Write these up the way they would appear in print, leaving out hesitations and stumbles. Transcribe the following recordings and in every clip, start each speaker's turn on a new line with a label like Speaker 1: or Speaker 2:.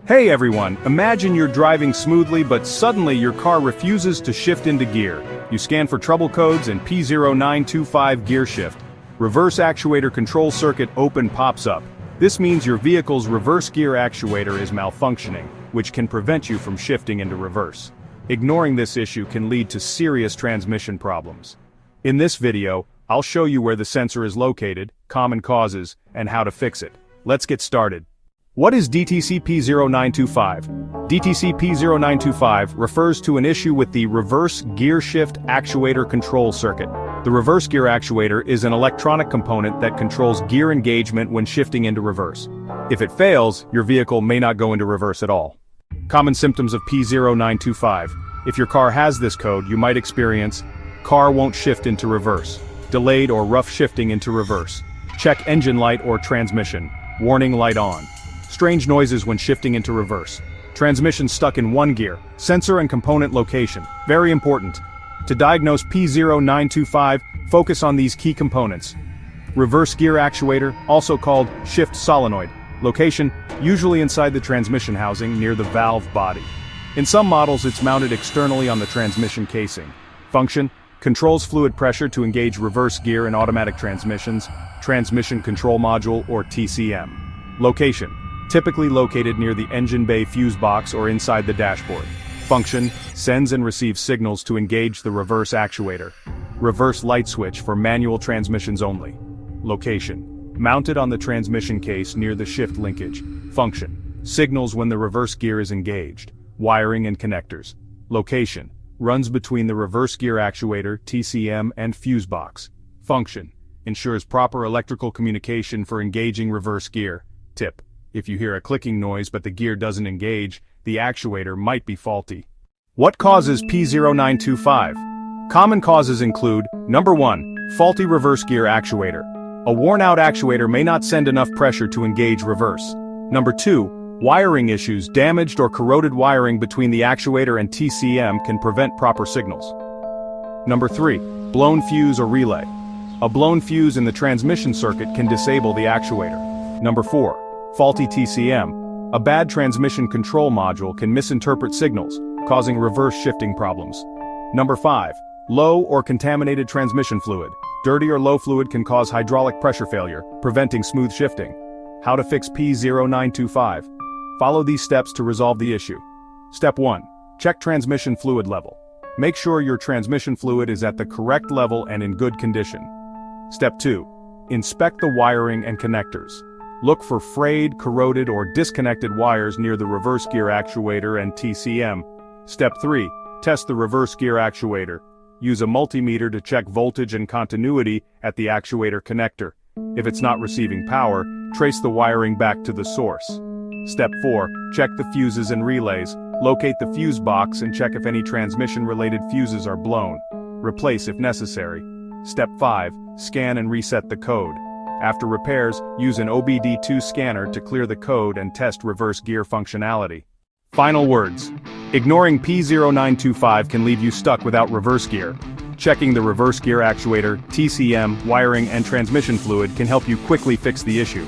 Speaker 1: Hey everyone, imagine you're driving smoothly but suddenly your car refuses to shift into gear. You scan for trouble codes and P0925 gear shift. Reverse actuator control circuit open pops up. This means your vehicle's reverse gear actuator is malfunctioning, which can prevent you from shifting into reverse. Ignoring this issue can lead to serious transmission problems. In this video, I'll show you where the sensor is located, common causes, and how to fix it. Let's get started. What is DTC P0925? DTC P0925 refers to an issue with the reverse gear shift actuator control circuit. The reverse gear actuator is an electronic component that controls gear engagement when shifting into reverse. If it fails, your vehicle may not go into reverse at all. Common symptoms of P0925. If your car has this code, you might experience car won't shift into reverse, delayed or rough shifting into reverse, check engine light or transmission, warning light on. Strange noises when shifting into reverse. Transmission stuck in one gear. Sensor and component location. Very important. To diagnose P0925, focus on these key components. Reverse gear actuator, also called shift solenoid. Location, usually inside the transmission housing near the valve body. In some models it's mounted externally on the transmission casing. Function, controls fluid pressure to engage reverse gear in automatic transmissions, Transmission Control Module or TCM. Location, typically located near the engine bay fuse box or inside the dashboard. Function, sends and receives signals to engage the reverse actuator. Reverse light switch for manual transmissions only. Location, mounted on the transmission case near the shift linkage. Function, signals when the reverse gear is engaged. Wiring and connectors. Location, runs between the reverse gear actuator, TCM, and fuse box. Function, ensures proper electrical communication for engaging reverse gear. Tip: if you hear a clicking noise but the gear doesn't engage, the actuator might be faulty. What causes P0925? Common causes include, number 1, faulty reverse gear actuator. A worn-out actuator may not send enough pressure to engage reverse. Number 2, wiring issues. Damaged or corroded wiring between the actuator and TCM can prevent proper signals. Number 3, blown fuse or relay. A blown fuse in the transmission circuit can disable the actuator. Number 4, faulty TCM. A bad transmission control module can misinterpret signals, causing reverse shifting problems. Number 5, low or contaminated transmission fluid. Dirty or low fluid can cause hydraulic pressure failure, preventing smooth shifting. How to fix P0925? Follow these steps to resolve the issue. Step 1, check transmission fluid level. Make sure your transmission fluid is at the correct level and in good condition. Step 2, inspect the wiring and connectors. Look for frayed, corroded, or disconnected wires near the reverse gear actuator and TCM. Step 3, test the reverse gear actuator. Use a multimeter to check voltage and continuity at the actuator connector. If it's not receiving power, trace the wiring back to the source. Step 4, check the fuses and relays. Locate the fuse box and check if any transmission-related fuses are blown. Replace if necessary. Step 5, scan and reset the code. After repairs, use an OBD-II scanner to clear the code and test reverse gear functionality. Final words. Ignoring P0925 can leave you stuck without reverse gear. Checking the reverse gear actuator, TCM, wiring, and transmission fluid can help you quickly fix the issue.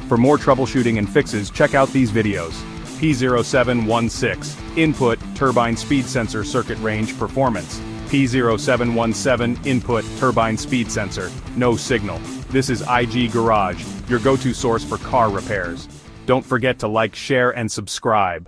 Speaker 1: For more troubleshooting and fixes, check out these videos. P0716, Input, Turbine Speed Sensor Circuit Range Performance. P0717, Input, Turbine Speed Sensor, No Signal. This is IG Garage, your go-to source for car repairs. Don't forget to like, share, and subscribe.